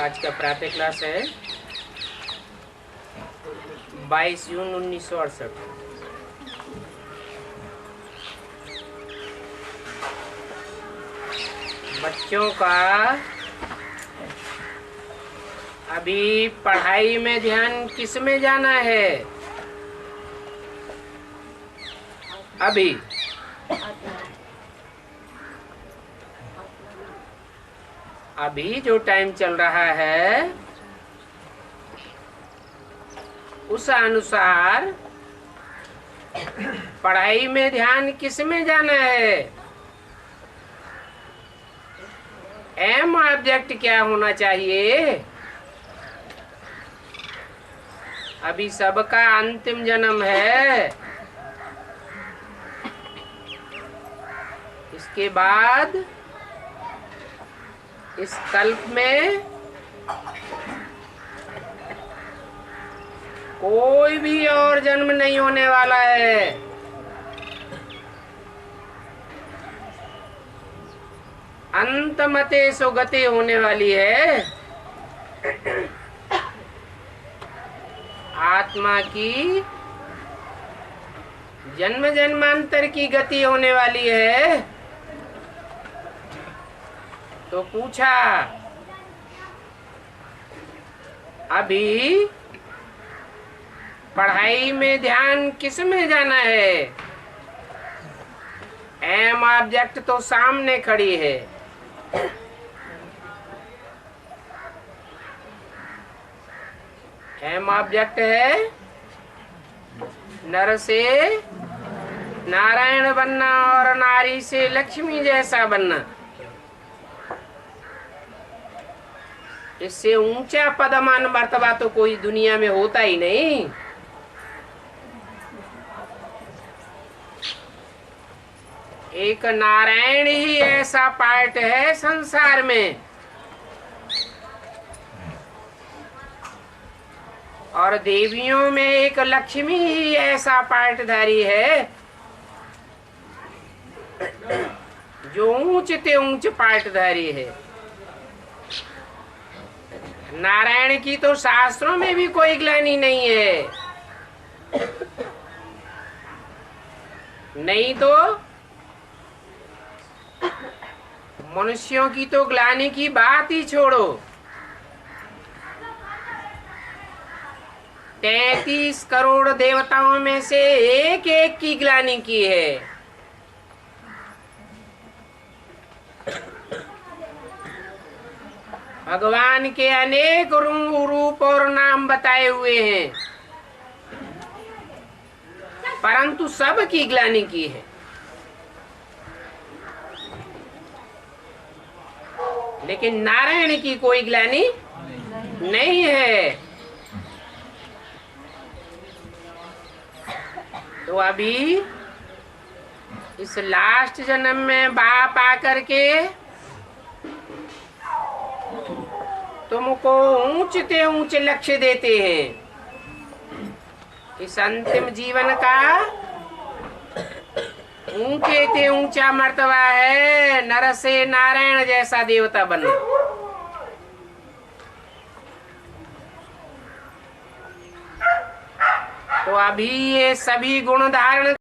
आज का प्रातः क्लास है 22 जून 1968। बच्चों का अभी पढ़ाई में ध्यान किस में जाना है? अभी जो टाइम चल रहा है उस अनुसार पढ़ाई में ध्यान किस में जाना है? एम ऑब्जेक्ट क्या होना चाहिए? अभी सबका अंतिम जन्म है। इसके बाद इस कल्प में कोई भी और जन्म नहीं होने वाला है। अंतमते सुगति होने वाली है। आत्मा की जन्म जन्मांतर की गति होने वाली है। तो पूछा, अभी पढ़ाई में ध्यान किस में जाना है? एम ऑब्जेक्ट तो सामने खड़ी है। एम ऑब्जेक्ट है नर से नारायण बनना और नारी से लक्ष्मी जैसा बनना। इससे ऊंचा पदमान मर्तबा तो कोई दुनिया में होता ही नहीं। एक नारायण ही ऐसा पार्ट है संसार में, और देवियों में एक लक्ष्मी ही ऐसा पार्टधारी है जो ऊंच ते ऊंच पार्टधारी है। नारायण की तो शास्त्रों में भी कोई ग्लानि नहीं है। नहीं तो मनुष्यों की तो ग्लानि की बात ही छोड़ो। 33 करोड़ देवताओं में से एक एक की ग्लानि की है। भगवान के अनेक रूप और नाम बताए हुए हैं, परंतु सब की ग्लानि की है। लेकिन नारायण की कोई ग्लानि नहीं है। तो अभी इस लास्ट जन्म में बाप आकर के तुमको ऊंचते ऊंचे लक्ष्य देते हैं। इस अंतिम जीवन का ऊंचे ते ऊंचा मर्तबा है नर से नारायण जैसा देवता बनना। तो अभी ये सभी गुण धारण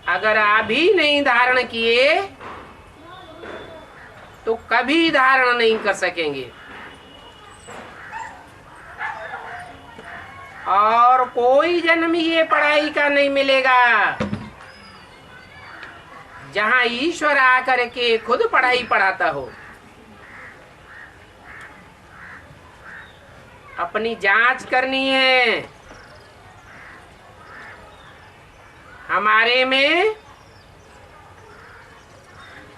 अगर अभी नहीं धारण किए तो कभी धारण नहीं कर सकेंगे। और कोई जन्म ये पढ़ाई का नहीं मिलेगा जहां ईश्वर आकर के खुद पढ़ाई पढ़ाता हो। अपनी जांच करनी है। हमारे में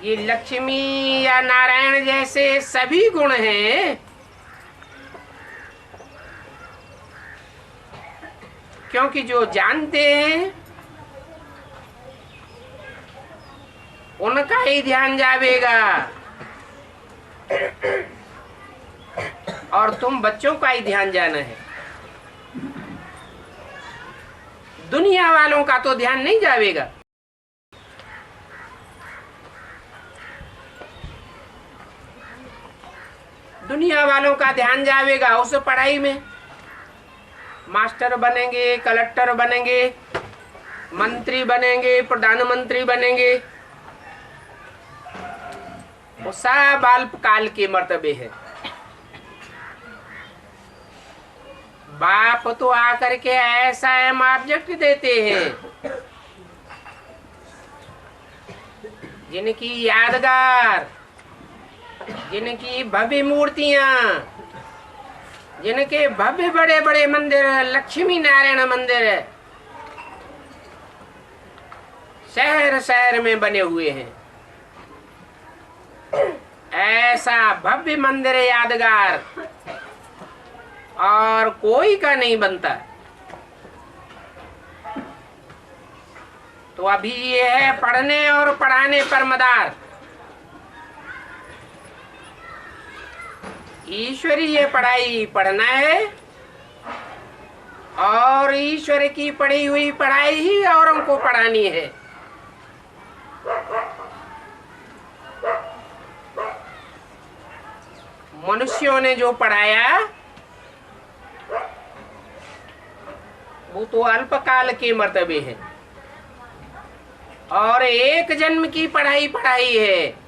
ये लक्ष्मी या नारायण जैसे सभी गुण हैं, क्योंकि जो जानते हैं उनका ही ध्यान जावेगा, और तुम बच्चों का ही ध्यान जाना है। दुनिया वालों का तो ध्यान नहीं जावेगा। दुनिया वालों का ध्यान जाएगा उस पढ़ाई में। मास्टर बनेंगे, कलेक्टर बनेंगे, मंत्री बनेंगे, प्रधानमंत्री बनेंगे, वो सब अल्पकाल के मर्तबे है। बाप तो आकर के ऐसा एम ऑब्जेक्ट देते हैं जिनकी यादगार, जिनकी भव्य मूर्तियां, जिनके भव्य बड़े बड़े मंदिर, लक्ष्मी नारायण मंदिर शहर शहर में बने हुए हैं। ऐसा भव्य मंदिर यादगार और कोई का नहीं बनता। तो अभी ये है पढ़ने और पढ़ाने पर मदार। ईश्वरीय पढ़ाई पढ़ना है और ईश्वर की पढ़ी हुई पढ़ाई ही औरों को पढ़ानी है। मनुष्यों ने जो पढ़ाया वो तो अल्पकाल के मर्तबे है और एक जन्म की पढ़ाई पढ़ाई है।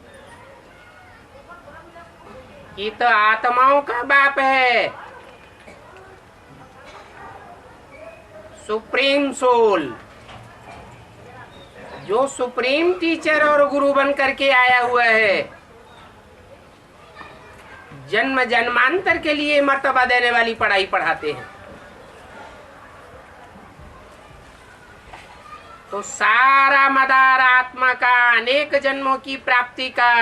ये तो आत्माओं का बाप है, सुप्रीम सोल, जो सुप्रीम टीचर और गुरु बन करके आया हुआ है। जन्म जन्मांतर के लिए मर्तबा देने वाली पढ़ाई पढ़ाते हैं। तो सारा मदार आत्मा का अनेक जन्मों की प्राप्ति का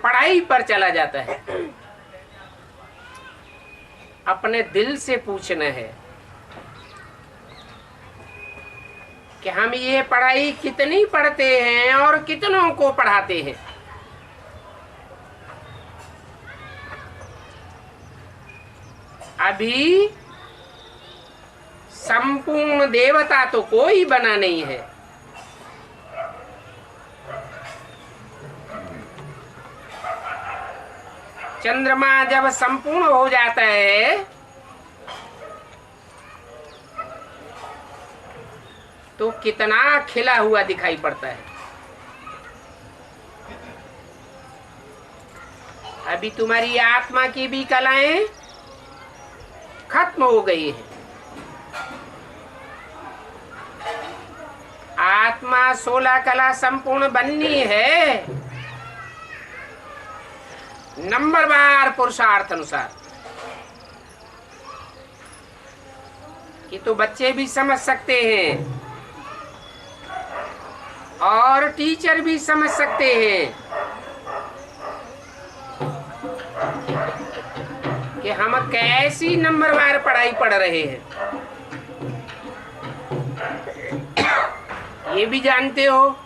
पढ़ाई पर चला जाता है। अपने दिल से पूछना है कि हम ये पढ़ाई कितनी पढ़ते हैं और कितनों को पढ़ाते हैं। अभी संपूर्ण देवता तो कोई बना नहीं है। चंद्रमा जब संपूर्ण हो जाता है तो कितना खिला हुआ दिखाई पड़ता है। अभी तुम्हारी आत्मा की भी कलाएं खत्म हो गई है। आत्मा 16 कला संपूर्ण बननी है नंबरवार पुरुषार्थ अनुसार। ये तो बच्चे भी समझ सकते हैं और टीचर भी समझ सकते हैं कि हम कैसी नंबरवार पढ़ाई पढ़ रहे हैं। ये भी जानते हो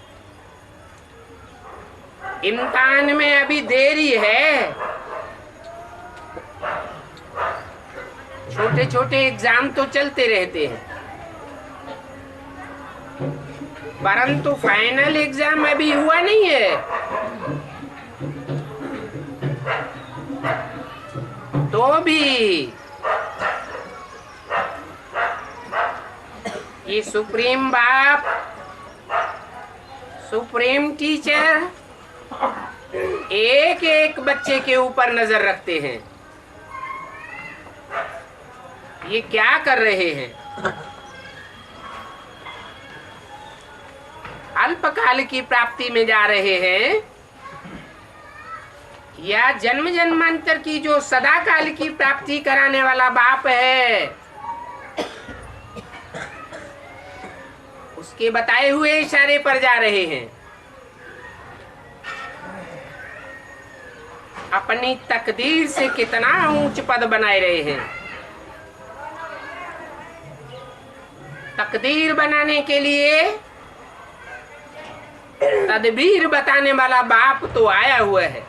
इम्तिहान में अभी देरी है। छोटे छोटे एग्जाम तो चलते रहते हैं परंतु फाइनल एग्जाम अभी हुआ नहीं है। तो भी ये सुप्रीम बाप, सुप्रीम टीचर एक एक बच्चे के ऊपर नजर रखते हैं। ये क्या कर रहे हैं? अल्पकाल की प्राप्ति में जा रहे हैं या जन्म जन्मांतर की जो सदा काल की प्राप्ति कराने वाला बाप है उसके बताए हुए इशारे पर जा रहे हैं। अपनी तकदीर से कितना ऊंच पद बनाए रहे हैं। तकदीर बनाने के लिए तदबीर बताने वाला बाप तो आया हुआ है।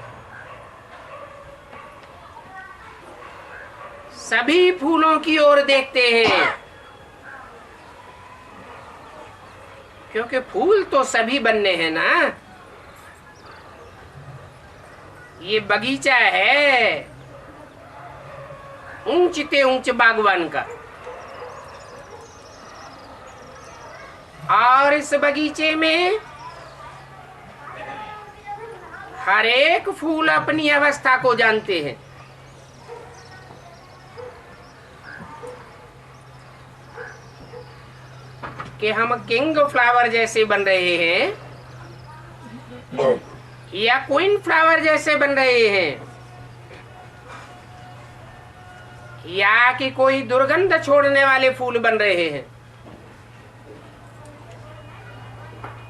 सभी फूलों की ओर देखते हैं क्योंकि फूल तो सभी बनने हैं ना। ये बगीचा है ऊंचते ऊंच बागवान का, और इस बगीचे में हर एक फूल अपनी अवस्था को जानते हैं। कि हम किंग फ्लावर जैसे बन रहे हैं या क्वीन फ्लावर जैसे बन रहे हैं, या कि कोई दुर्गंध छोड़ने वाले फूल बन रहे हैं,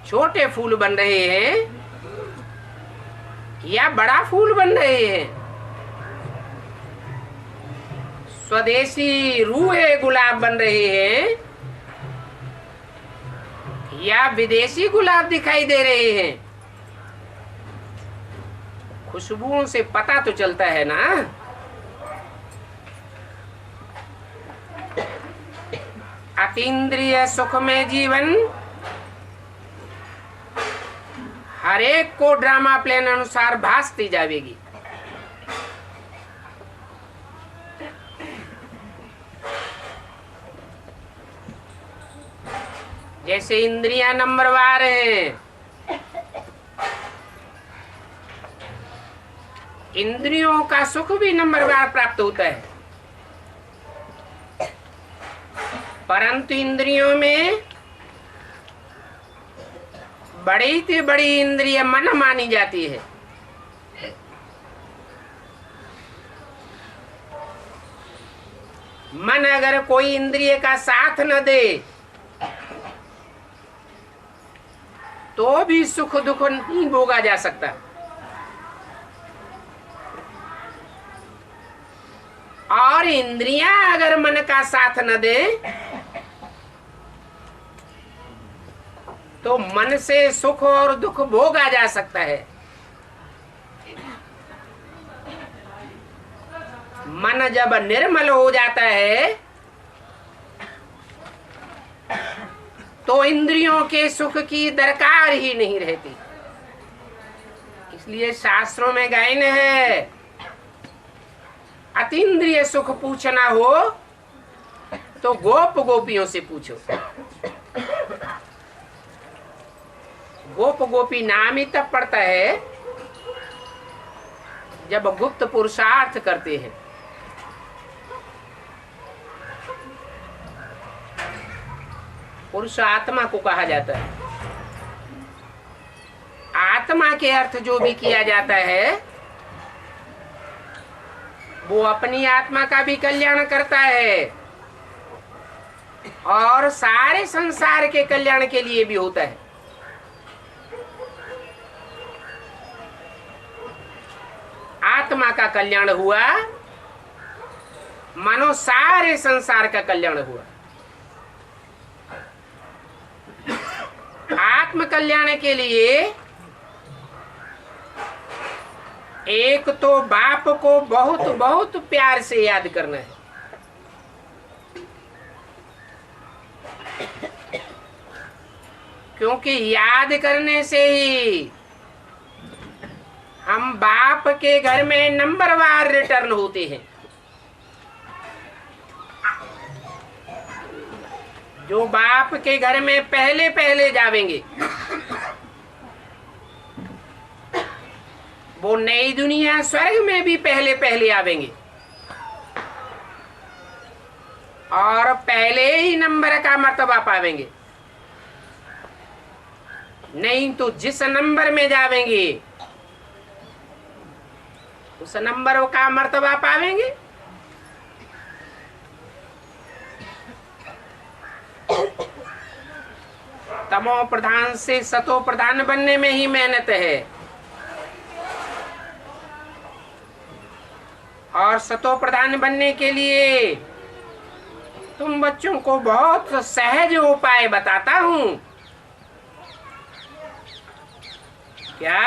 छोटे फूल बन रहे हैं या बड़ा फूल बन रहे हैं, स्वदेशी रूहे गुलाब बन रहे हैं या विदेशी गुलाब दिखाई दे रहे हैं, खुशबुओं से पता तो चलता है ना। अतीन्द्रिय सुख में जीवन हर एक को ड्रामा प्लान अनुसार भासती जाएगी। जैसे इंद्रियां नंबरवार हैं, इंद्रियों का सुख भी नंबरवार प्राप्त होता है, परंतु इंद्रियों में बड़ी से बड़ी इंद्रिय मन मानी जाती है। मन अगर कोई इंद्रिय का साथ न दे तो भी सुख दुख नहीं भोगा जा सकता, और इंद्रियां अगर मन का साथ न दे तो मन से सुख और दुख भोगा जा सकता है। मन जब निर्मल हो जाता है तो इंद्रियों के सुख की दरकार ही नहीं रहती। इसलिए शास्त्रों में गायन है, अतीन्द्रिय सुख पूछना हो तो गोप गोपियों से पूछो। गोप गोपी नाम ही तब पड़ता है जब गुप्त पुरुषार्थ करते हैं। पुरुष आत्मा को कहा जाता है। आत्मा के अर्थ जो भी किया जाता है वो अपनी आत्मा का भी कल्याण करता है और सारे संसार के कल्याण के लिए भी होता है। आत्मा का कल्याण हुआ मानो सारे संसार का कल्याण हुआ। आत्म कल्याण के लिए एक तो बाप को बहुत बहुत प्यार से याद करना है, क्योंकि याद करने से ही हम बाप के घर में नंबरवार रिटर्न होते हैं। जो बाप के घर में पहले पहले जावेंगे वो नई दुनिया स्वर्ग में भी पहले पहले आवेंगे और पहले ही नंबर का मर्तबा पावेंगे। नहीं तो जिस नंबर में जावेंगे उस नंबर का मर्तबा पावेंगे। तमो प्रधान से सतो प्रधान बनने में ही मेहनत है, और सतो प्रधान बनने के लिए तुम बच्चों को बहुत सहज उपाय बताता हूं। क्या?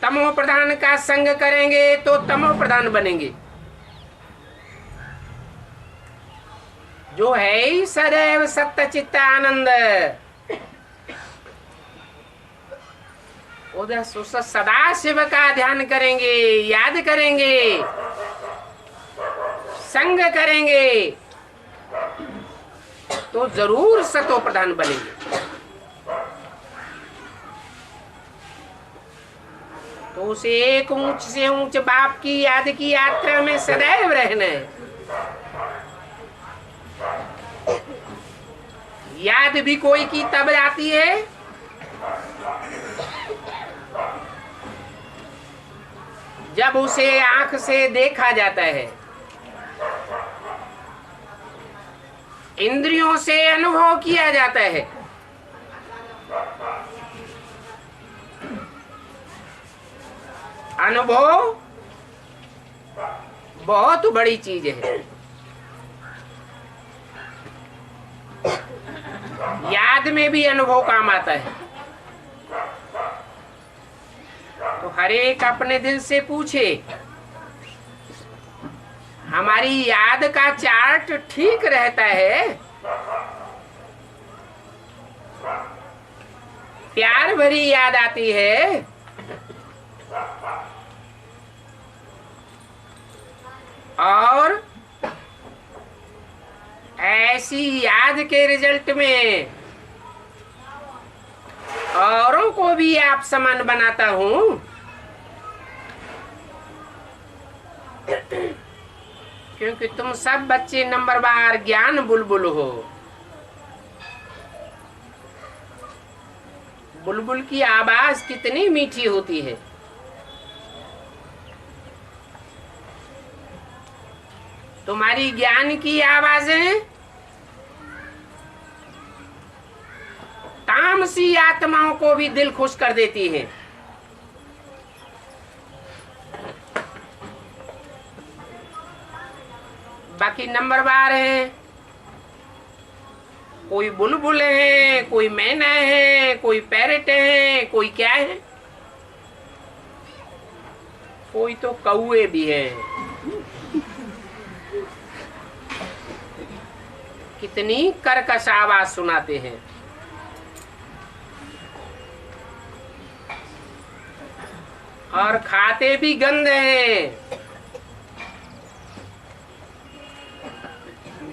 तमो प्रधान का संग करेंगे तो तमो प्रधान बनेंगे। जो है ही सदैव सत्य चित्त आनंद, उधर सदा शिव का ध्यान करेंगे, याद करेंगे, संग करेंगे, तो जरूर सतो प्रधान बनेंगे। तो उसे एक ऊंच से ऊंच बाप की याद की यात्रा में सदैव रहना है। याद भी कोई की तब आती है जब उसे आंख से देखा जाता है, इंद्रियों से अनुभव किया जाता है। अनुभव बहुत बड़ी चीज है। याद में भी अनुभव काम आता है। तो हर एक अपने दिल से पूछे, हमारी याद का चार्ट ठीक रहता है? प्यार भरी याद आती है? और ऐसी याद के रिजल्ट में औरों को भी आप समान बनाता हूं। क्योंकि तुम सब बच्चे नंबरवार ज्ञान बुलबुल हो। बुलबुल की आवाज कितनी मीठी होती है। तुम्हारी ज्ञान की आवाजें तामसी आत्माओं को भी दिल खुश कर देती है। बाकी नंबरवार है, कोई बुलबुल है, कोई मैना है, कोई पैरेट है, कोई क्या है, कोई तो कौए भी है। कितनी कर्कश आवाज सुनाते हैं। और खाते भी गंध हैं।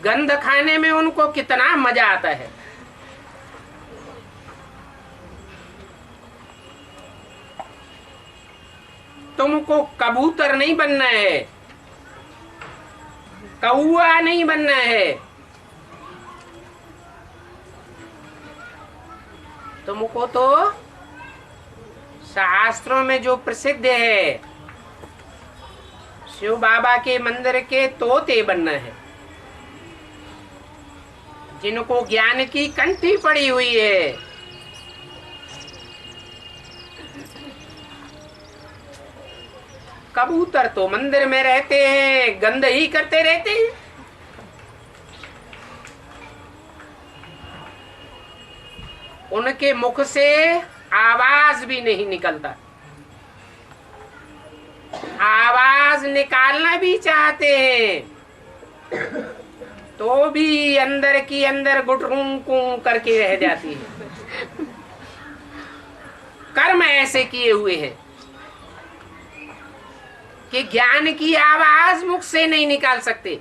गंध खाने में उनको कितना मजा आता है। तुमको कबूतर नहीं बनना है, कौआ नहीं बनना है। तुमको तो शास्त्रों में जो प्रसिद्ध है, शिव बाबा के मंदिर के तोते बनना है, जिनको ज्ञान की कंठी पड़ी हुई है। कबूतर तो मंदिर में रहते हैं, गंध ही करते रहते हैं। उनके मुख से आवाज भी नहीं निकलता। आवाज निकालना भी चाहते हैं तो भी अंदर की अंदर गुटरूं करके रह जाती है। कर्म ऐसे किए हुए हैं कि ज्ञान की आवाज मुख से नहीं निकाल सकते।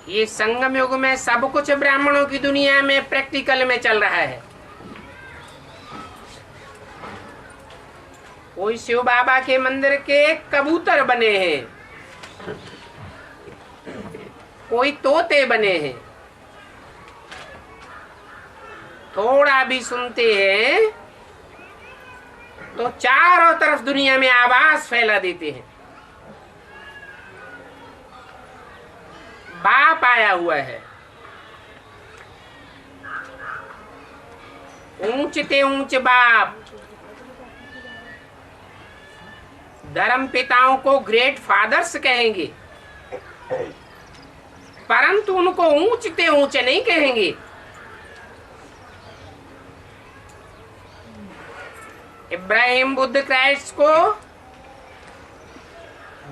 ये संगम युग में सब कुछ ब्राह्मणों की दुनिया में प्रैक्टिकल में चल रहा है। कोई शिव बाबा के मंदिर के कबूतर बने हैं, कोई तोते बने हैं। थोड़ा भी सुनते हैं तो चारों तरफ दुनिया में आवाज फैला देते हैं। बाप आया हुआ है, ऊंचते ऊंच बाप। धर्म पिताओं को ग्रेट फादर्स कहेंगे, परंतु उनको ऊंचते ऊंचे नहीं कहेंगे। इब्राहिम बुद्ध क्राइस्ट को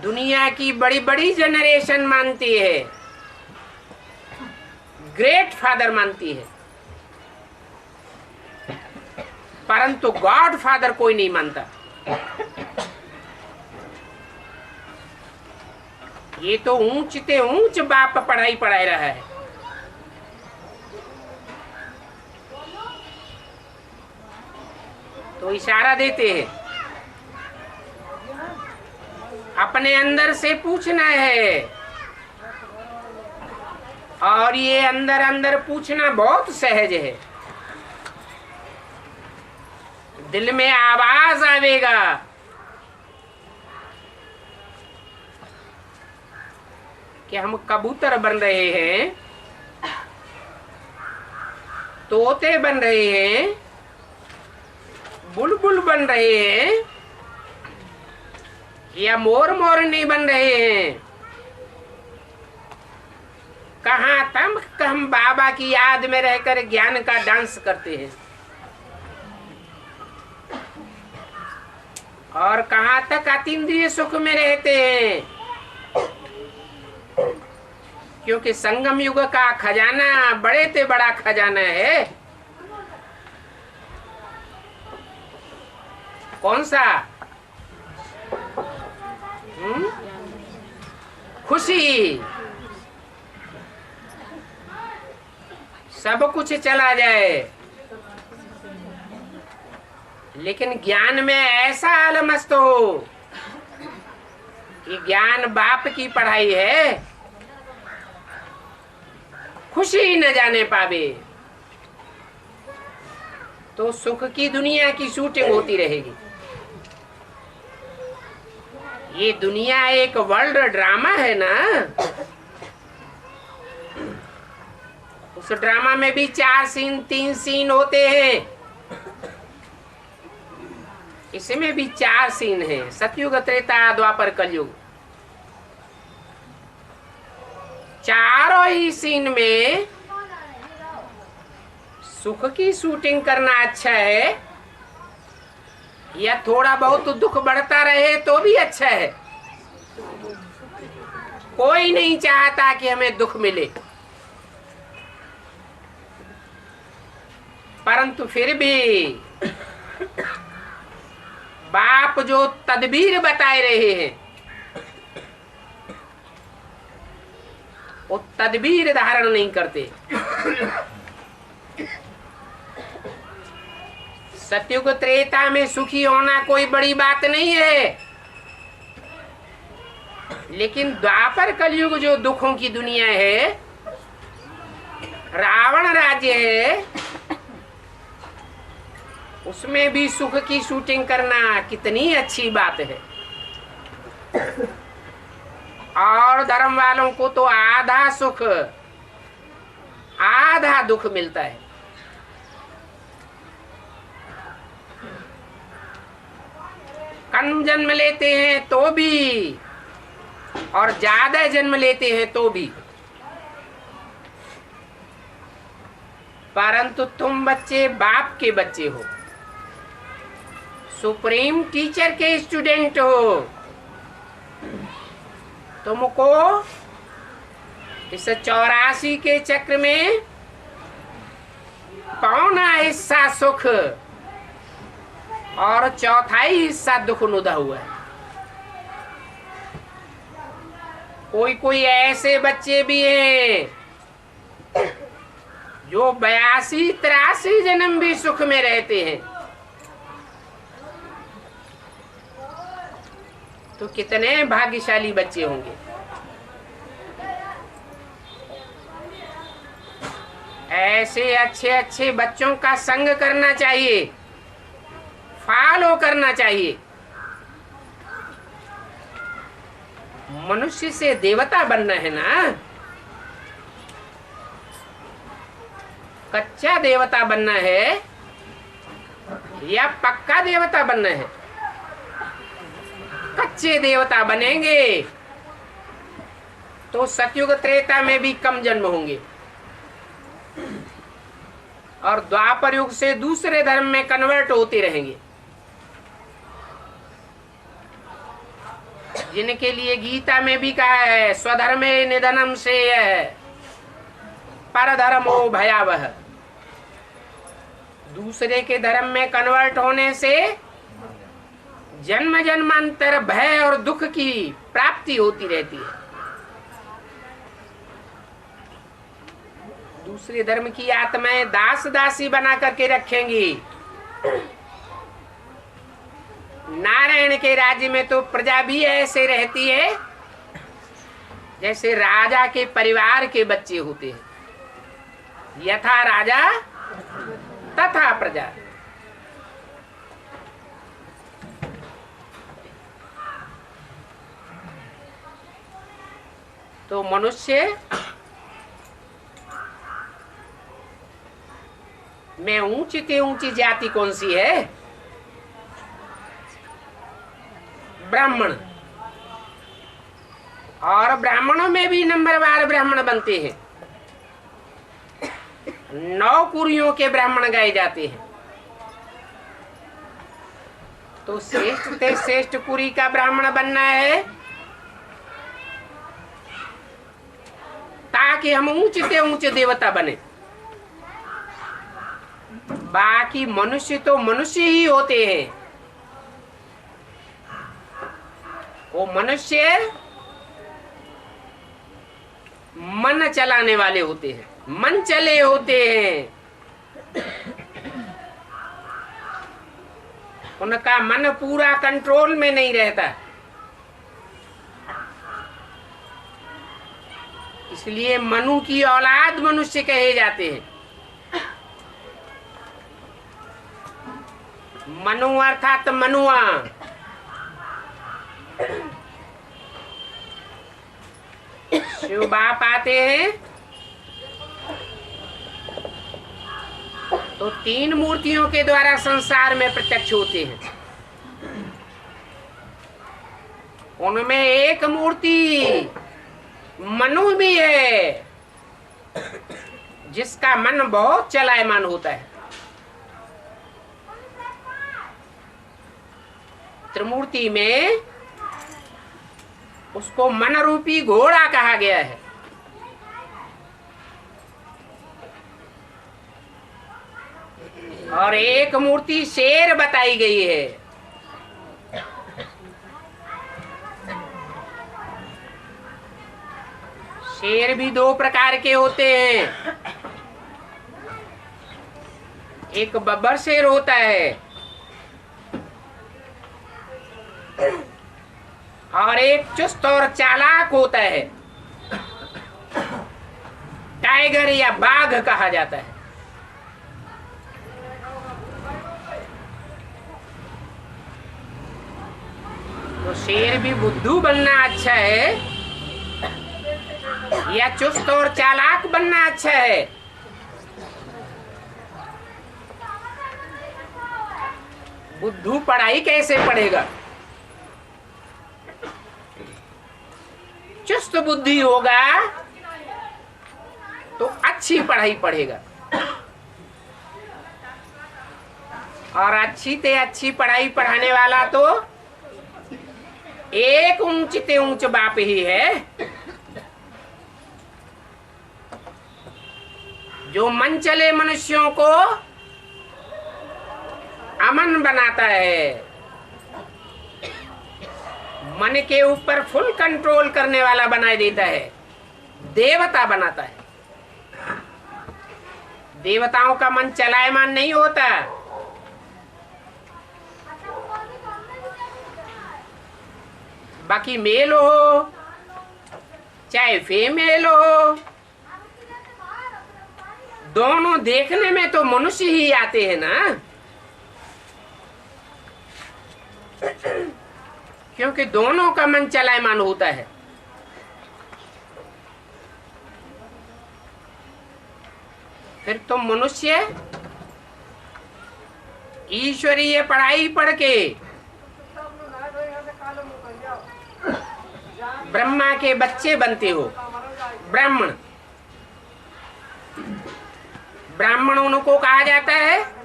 दुनिया की बड़ी बड़ी जनरेशन मानती है, ग्रेट फादर मानती है, परंतु गॉड फादर कोई नहीं मानता। ये तो ऊंच ते ऊंच बाप पढ़ाई पढ़ाई रहा है। तो इशारा देते हैं, अपने अंदर से पूछना है। और ये अंदर अंदर पूछना बहुत सहज है। दिल में आवाज आवेगा, कि हम कबूतर बन रहे हैं, तोते बन रहे हैं, बुलबुल बन रहे हैं, या मोर मोरनी बन रहे हैं। कहाँ तक हम बाबा की याद में रहकर ज्ञान का डांस करते हैं, और कहाँ तक अतीन्द्रिय सुख में रहते हैं। क्योंकि संगम युग का खजाना बड़े से बड़ा खजाना है। कौन सा? खुशी। सब कुछ चला जाए, लेकिन ज्ञान में ऐसा अलमस्त हो कि ज्ञान बाप की पढ़ाई है, खुशी न जाने पावे, तो सुख की दुनिया की शूटिंग होती रहेगी। ये दुनिया एक वर्ल्ड ड्रामा है ना। उस ड्रामा में भी 4 सीन 3 सीन होते हैं, इसमें भी 4 सीन है। सतयुग, त्रेता, द्वापर, कलयुग। चारों ही सीन में सुख की शूटिंग करना अच्छा है, या थोड़ा बहुत दुख बढ़ता रहे तो भी अच्छा है। कोई नहीं चाहता कि हमें दुख मिले, परंतु फिर भी बाप जो तदबीर बताए रहे हैं, वो तदबीर धारण नहीं करते। सतयुग त्रेता में सुखी होना कोई बड़ी बात नहीं है, लेकिन द्वापर कलयुग जो दुखों की दुनिया है, रावण राज्य है, उसमें भी सुख की शूटिंग करना कितनी अच्छी बात है। और धर्म वालों को तो आधा सुख आधा दुख मिलता है। कम जन्म लेते हैं तो भी, और ज्यादा जन्म लेते हैं तो भी, परंतु तुम बच्चे बाप के बच्चे हो, सुप्रीम टीचर के स्टूडेंट हो। तुमको इस 84 के चक्र में पौना हिस्सा सुख और चौथाई हिस्सा दुख नुदा हुआ है। कोई कोई ऐसे बच्चे भी हैं जो 82-83 जन्म भी सुख में रहते हैं। तो कितने भाग्यशाली बच्चे होंगे। ऐसे अच्छे अच्छे बच्चों का संग करना चाहिए, फॉलो करना चाहिए। मनुष्य से देवता बनना है ना, कच्चा देवता बनना है या पक्का देवता बनना है? कच्चे देवता बनेंगे तो सतयुग त्रेता में भी कम जन्म होंगे, और द्वापर युग से दूसरे धर्म में कन्वर्ट होते रहेंगे। जिनके लिए गीता में भी कहा है, स्वधर्मे निधनम श्रेयः, परधर्मो भयावह। दूसरे के धर्म में कन्वर्ट होने से जन्म जन्मांतर भय और दुख की प्राप्ति होती रहती है। दूसरे धर्म की आत्माएं दास दासी बना करके रखेंगी। नारायण के राज्य में तो प्रजा भी ऐसे रहती है जैसे राजा के परिवार के बच्चे होते हैं। यथा राजा तथा प्रजा। तो मनुष्य में ऊंची से ऊंची जाति कौन सी है? ब्राह्मण। और ब्राह्मणों में भी नंबरवार ब्राह्मण बनते हैं। 9 कुरियों के ब्राह्मण गाए जाते हैं। तो श्रेष्ठ से श्रेष्ठ कुरी का ब्राह्मण बनना है ताकि हम ऊंचे से ऊंचे देवता बने। बाकी मनुष्य तो मनुष्य ही होते हैं। वो मनुष्य मन चलाने वाले होते हैं, मन चले होते हैं। उनका मन पूरा कंट्रोल में नहीं रहता। इसलिए मनु की औलाद मनुष्य कहे जाते हैं। मनु अर्थात मनुआ। शिव बाप आते हैं तो 3 मूर्तियों के द्वारा संसार में प्रत्यक्ष होते हैं। उनमें एक मूर्ति मनु भी है जिसका मन बहुत चलायमान होता है। त्रिमूर्ति में उसको मन रूपी घोड़ा कहा गया है। और एक मूर्ति शेर बताई गई है। शेर भी 2 प्रकार के होते हैं। एक बब्बर शेर होता है और एक चुस्त और चालाक होता है। टाइगर या बाघ कहा जाता है। तो शेर भी बुद्धू बनना अच्छा है या चुस्त और चालाक बनना अच्छा है? बुद्धू पढ़ाई कैसे पढ़ेगा? चुस्त बुद्धि होगा तो अच्छी पढ़ाई पढ़ेगा। और अच्छी से अच्छी पढ़ाई पढ़ाने वाला तो एक ऊंच से ऊंच बाप ही है जो मन चले मनुष्यों को अमन बनाता है। मन के ऊपर फुल कंट्रोल करने वाला बना देता है। देवता बनाता है। देवताओं का मन चलायमान नहीं होता। बाकी मेल हो चाहे फीमेल हो, दोनों देखने में तो मनुष्य ही आते हैं ना। क्योंकि दोनों का मन चलायमान होता है। फिर तो मनुष्य ईश्वरीय पढ़ाई पढ़ के ब्रह्मा के बच्चे बनते हो। ब्राह्मण, ब्राह्मण उनको कहा जाता है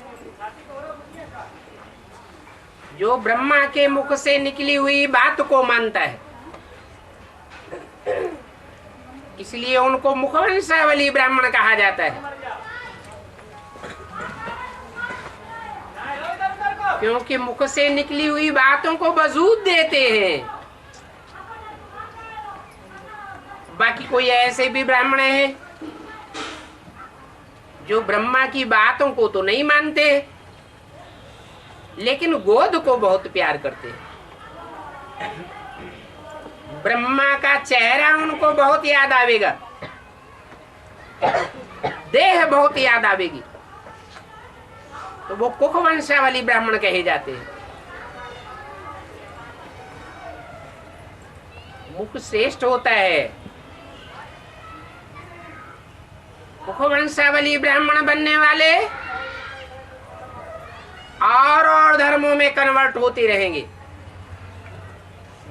जो ब्रह्मा के मुख से निकली हुई बात को मानता है। इसलिए उनको मुखवंशावली ब्राह्मण कहा जाता है, क्योंकि मुख से निकली हुई बातों को वजूद देते हैं। बाकी कोई ऐसे भी ब्राह्मण हैं जो ब्रह्मा की बातों को तो नहीं मानते, लेकिन गोद को बहुत प्यार करते हैं। ब्रह्मा का चेहरा उनको बहुत याद आवेगा, देह बहुत याद आवेगी, तो वो कुख वंशावली ब्राह्मण कहे जाते हैं। मुख श्रेष्ठ होता है। कुख वंशावली ब्राह्मण बनने वाले और धर्मों में कन्वर्ट होते रहेंगे।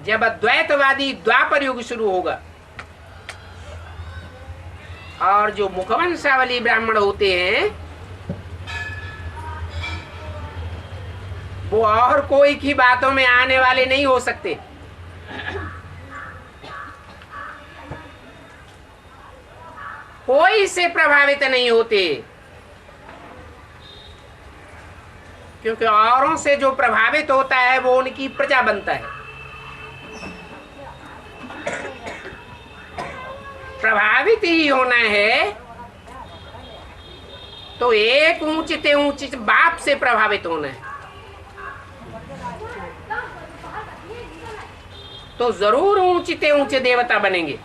जब अद्वैतवादी द्वापर युग शुरू होगा और जो मुखवंशावली ब्राह्मण होते हैं वो और कोई की बातों में आने वाले नहीं हो सकते। कोई से प्रभावित नहीं होते, क्योंकि औरों से जो प्रभावित होता है वो उनकी प्रजा बनता है। प्रभावित ही होना है तो एक ऊंचते ऊंचे बाप से प्रभावित होना है, तो जरूर ऊंचते ऊंचे देवता बनेंगे।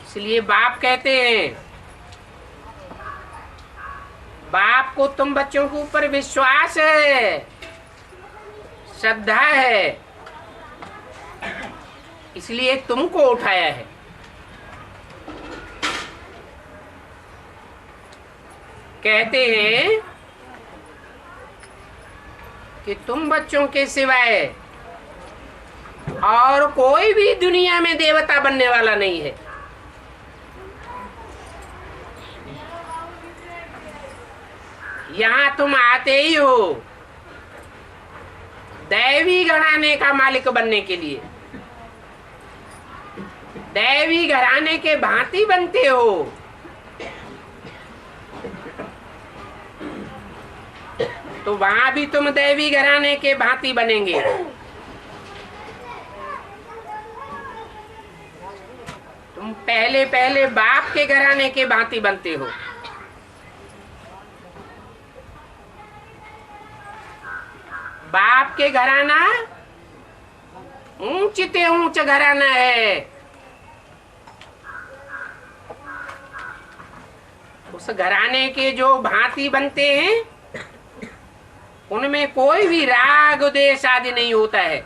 इसलिए बाप कहते हैं, बाप को तुम बच्चों के ऊपर विश्वास है, श्रद्धा है, इसलिए तुमको उठाया है। कहते हैं कि तुम बच्चों के सिवाय और कोई भी दुनिया में देवता बनने वाला नहीं है। यहाँ तुम आते ही हो दैवी घराने का मालिक बनने के लिए, दैवी घराने के भांति बनते हो। तो वहां भी तुम दैवी घराने के भांति बनेंगे। तुम पहले पहले बाप के घराने के भांति बनते हो। बाप के घराना ऊंचते ऊंच घराना है। उस घराने के जो भांति बनते हैं उनमें कोई भी राग द्वेष आदि नहीं होता है।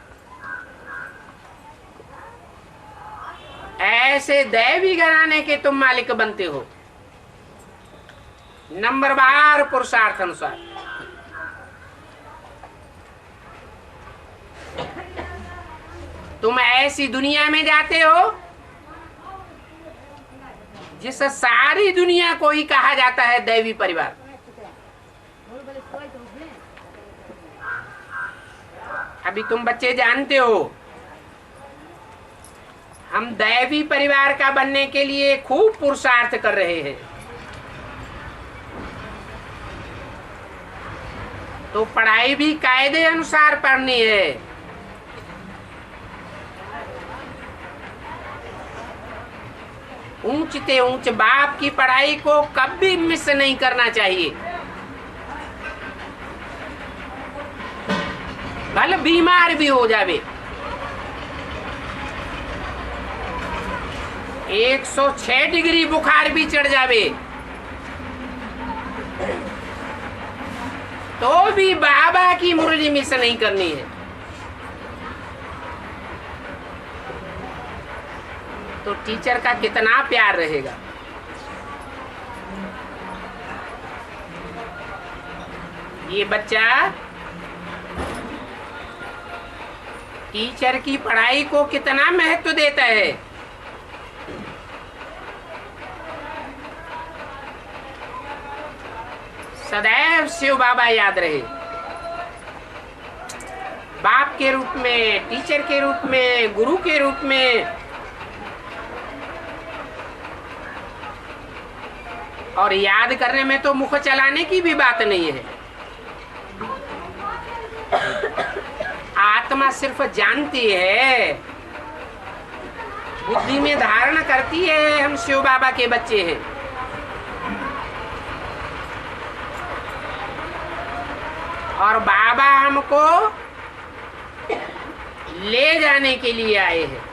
ऐसे दैवी घराने के तुम मालिक बनते हो, नंबरवार पुरुषार्थ अनुसार। तुम ऐसी दुनिया में जाते हो जिस सारी दुनिया को ही कहा जाता है दैवी परिवार। अभी तुम बच्चे जानते हो हम दैवी परिवार का बनने के लिए खूब पुरुषार्थ कर रहे हैं। तो पढ़ाई भी कायदे अनुसार पढ़नी है। ऊंचते ऊंच बाप की पढ़ाई को कभी मिस नहीं करना चाहिए। भले बीमार भी हो जावे, 106 डिग्री बुखार भी चढ़ जावे, तो भी बाबा की मुरली मिस नहीं करनी है। तो टीचर का कितना प्यार रहेगा। ये बच्चा टीचर की पढ़ाई को कितना महत्व देता है। सदैव शिव बाबा याद रहे। बाप के रूप में, टीचर के रूप में, गुरु के रूप में। और याद करने में तो मुख चलाने की भी बात नहीं है। आत्मा सिर्फ जानती है, बुद्धि में धारण करती है हम शिव बाबा के बच्चे हैं। और बाबा हमको ले जाने के लिए आए हैं।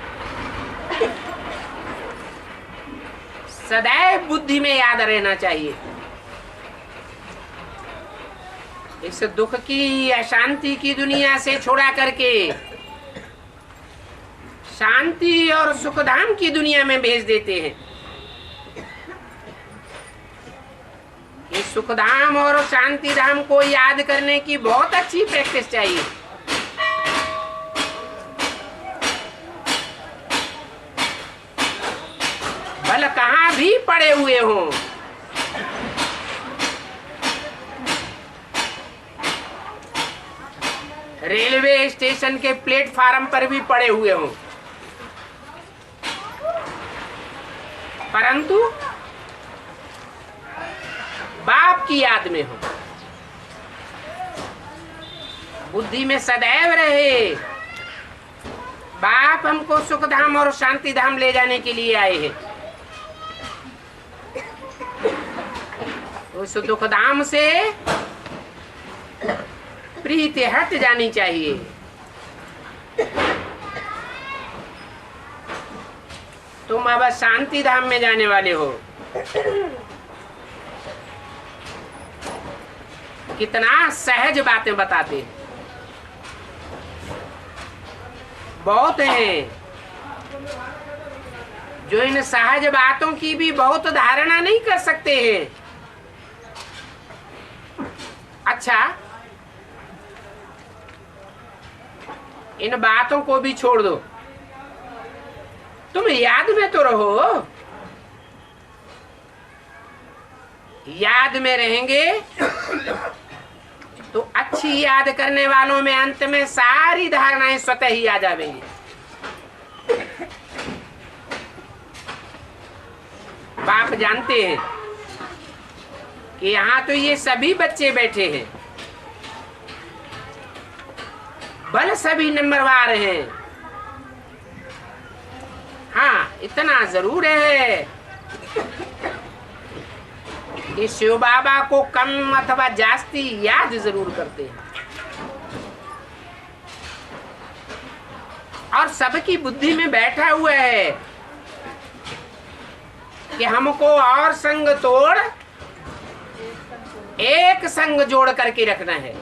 सदैव बुद्धि में याद रहना चाहिए। इस दुख की, अशांति की दुनिया से छुड़ा करके शांति और सुखधाम की दुनिया में भेज देते हैं। इस सुखधाम और शांति धाम को याद करने की बहुत अच्छी प्रैक्टिस चाहिए। भले कहाँ भी पड़े हुए हों, रेलवे स्टेशन के प्लेटफार्म पर भी पड़े हुए हों, परंतु बाप की याद में हो, बुद्धि में सदैव रहे बाप हमको सुखधाम और शांति धाम ले जाने के लिए आए हैं। उस दुखधाम से प्रीति हट जानी चाहिए। तुम अब शांति धाम में जाने वाले हो। कितना सहज बातें बताते हैं। बहुत हैं जो इन सहज बातों की भी बहुत धारणा नहीं कर सकते हैं। अच्छा, इन बातों को भी छोड़ दो, तुम याद में तो रहो। याद में रहेंगे तो अच्छी याद करने वालों में अंत में सारी धारणाएं स्वतः ही आ जाएंगी। बाप जानते हैं कि यहाँ तो ये सभी बच्चे बैठे हैं, बल सभी नंबरवार हैं। हाँ, इतना जरूर है कि शिव बाबा को कम अथवा जास्ती याद जरूर करते हैं। और सबकी बुद्धि में बैठा हुआ है कि हमको और संग तोड़ एक संग जोड़ करके रखना है।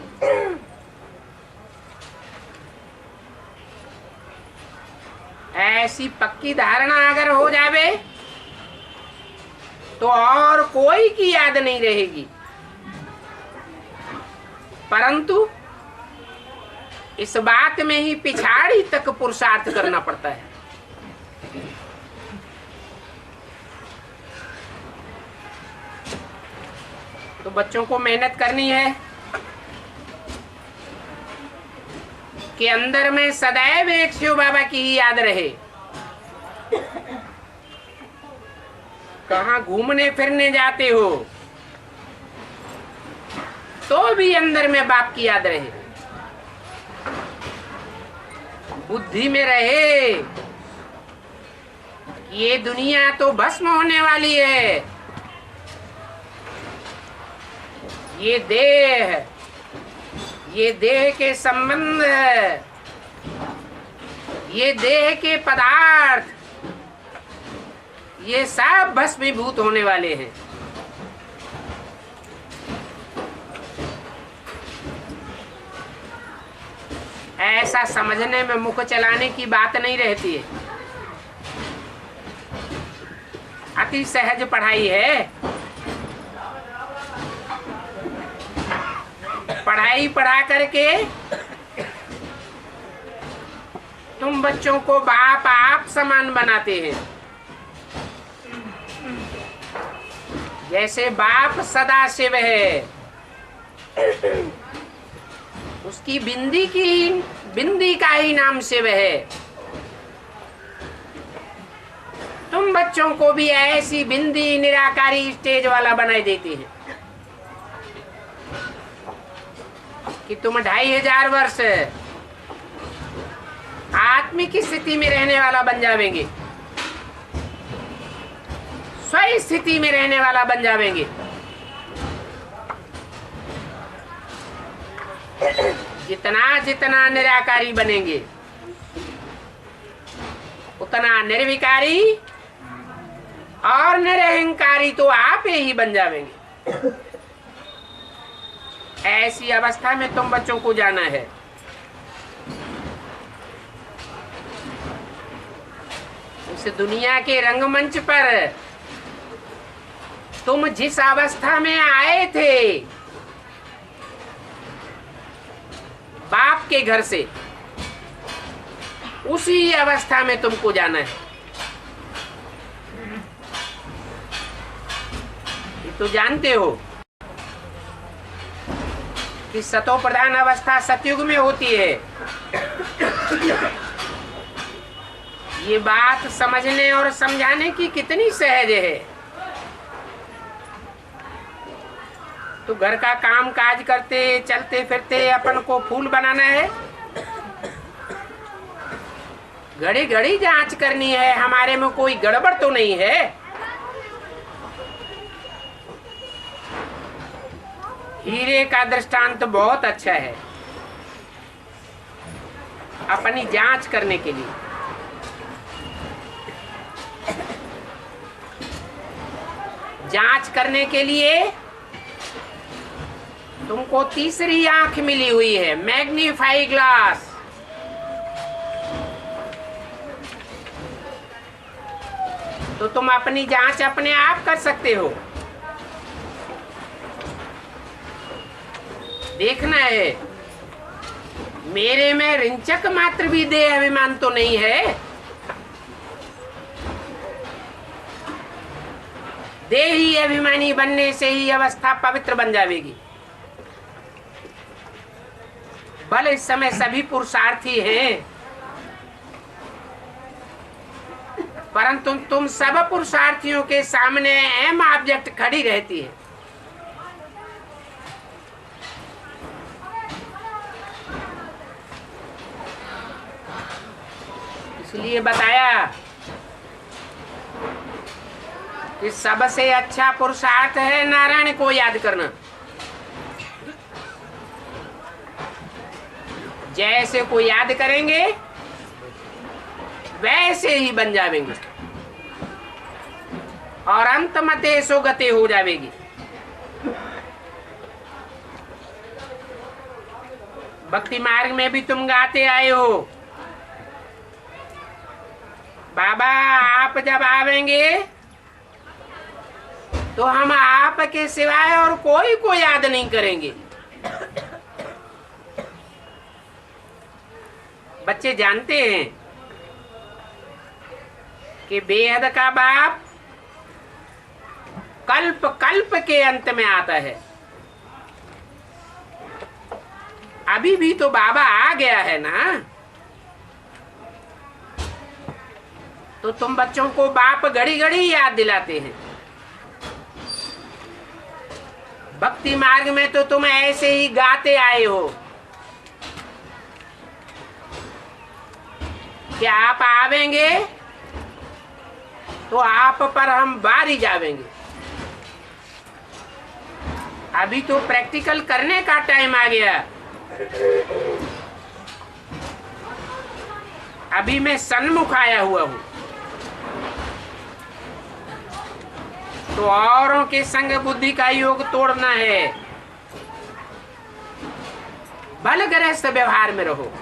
ऐसी पक्की धारणा अगर हो जावे तो और कोई की याद नहीं रहेगी। परंतु इस बात में ही पिछाड़ी तक पुरुषार्थ करना पड़ता है। तो बच्चों को मेहनत करनी है कि अंदर में सदैव एक शिव बाबा की ही याद रहे। कहाँ घूमने फिरने जाते हो तो भी अंदर में बाप की याद रहे, बुद्धि में रहे। ये दुनिया तो भस्म होने वाली है। ये देह के संबंध, ये देह के पदार्थ, ये सब भस्मीभूत होने वाले हैं। ऐसा समझने में मुख चलाने की बात नहीं रहती है। अति सहज पढ़ाई है। पढ़ाई पढ़ा करके तुम बच्चों को बाप आप समान बनाते हैं। जैसे बाप सदा शिव है, उसकी बिंदी की बिंदी का ही नाम शिव है। तुम बच्चों को भी ऐसी बिंदी निराकारी स्टेज वाला बनाई देती है कि तुम 2500 वर्ष आत्मिक स्थिति में रहने वाला बन जावेंगे, स्व स्थिति में रहने वाला बन जावेंगे। जितना जितना निराकारी बनेंगे उतना निर्विकारी और निरहंकारी तो आप ही बन जावेंगे। ऐसी अवस्था में तुम बच्चों को जाना है। इस दुनिया के रंगमंच पर तुम जिस अवस्था में आए थे बाप के घर से, उसी अवस्था में तुमको जाना है। ये तो जानते हो कि सतो प्रधान अवस्था सतयुग में होती है। ये बात समझने और समझाने की कितनी सहज है। तो घर का काम काज करते चलते फिरते अपन को फूल बनाना है, घड़ी घड़ी जांच करनी है हमारे में कोई गड़बड़ तो नहीं है। हीरे का दृष्टांत बहुत अच्छा है अपनी जांच करने के लिए। जांच करने के लिए तुमको तीसरी आंख मिली हुई है, मैग्नीफाई ग्लास। तो तुम अपनी जांच अपने आप कर सकते हो। देखना है मेरे में रिंचक मात्र भी देह अभिमान तो नहीं है। देही अभिमानी बनने से ही अवस्था पवित्र बन जाएगी। भले इस समय सभी पुरुषार्थी हैं, परंतु तुम सब पुरुषार्थियों के सामने एम ऑब्जेक्ट खड़ी रहती है। इसलिए बताया कि सबसे अच्छा पुरुषार्थ है नारायण को याद करना। जैसे को याद करेंगे वैसे ही बन जाएंगे और अंत मते सो गति हो जाएगी। भक्ति मार्ग में भी तुम गाते आए हो, बाबा आप जब आवेंगे तो हम आपके सिवाय और कोई को याद नहीं करेंगे। बच्चे जानते हैं कि बेहद का बाप कल्प कल्प के अंत में आता है। अभी भी तो बाबा आ गया है ना, तो तुम बच्चों को बाप घड़ी घड़ी याद दिलाते हैं। भक्ति मार्ग में तो तुम ऐसे ही गाते आए हो कि आप आवेंगे तो आप पर हम बारी जावेंगे। अभी तो प्रैक्टिकल करने का टाइम आ गया। अभी मैं सन्मुख आया हुआ हूं, तो औरों के संग बुद्धि का योग तोड़ना है। भले गृहस्थ व्यवहार में रहो,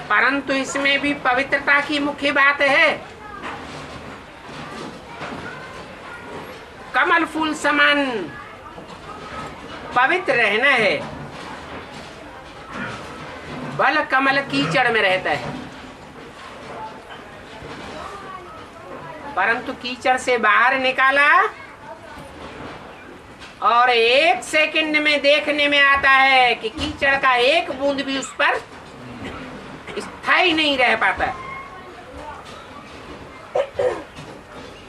परंतु इसमें भी पवित्रता की मुख्य बात है। कमल फूल समान पवित्र रहना है। बल कमल कीचड़ में रहता है, परंतु कीचड़ से बाहर निकाला और 1 सेकंड में देखने में आता है कि कीचड़ का एक बूंद भी उस पर स्थायी नहीं रह पाता।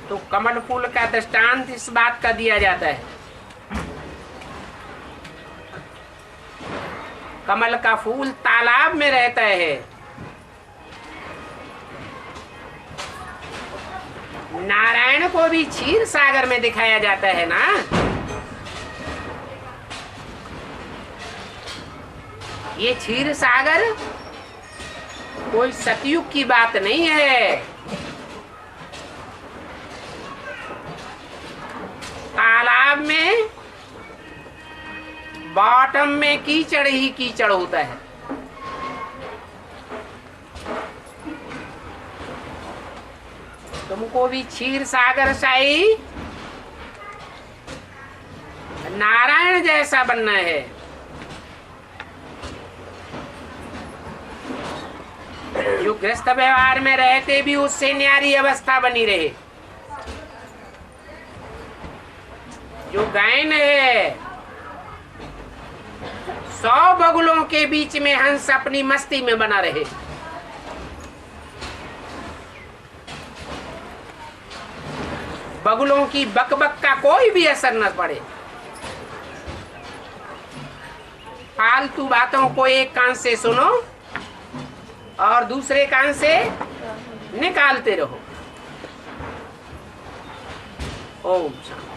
तो कमल फूल का दृष्टांत इस बात का दिया जाता है। कमल का फूल तालाब में रहता है, नारायण को भी क्षीर सागर में दिखाया जाता है ना। ये क्षीर सागर कोई सतयुग की बात नहीं है। तालाब में बॉटम में कीचड़ ही कीचड़ होता है। तुमको भी क्षीर सागर शाही नारायण जैसा बनना है। जो गृहस्थ व्यवहार में रहते भी उससे न्यारी अवस्था बनी रहे। जो गायन है 100 बगुलों के बीच में हंस अपनी मस्ती में बना रहे। बगुलों की बकबक का कोई भी असर न पड़े। फालतू बातों को एक कान से सुनो और दूसरे कान से निकालते रहो। ओम शांति।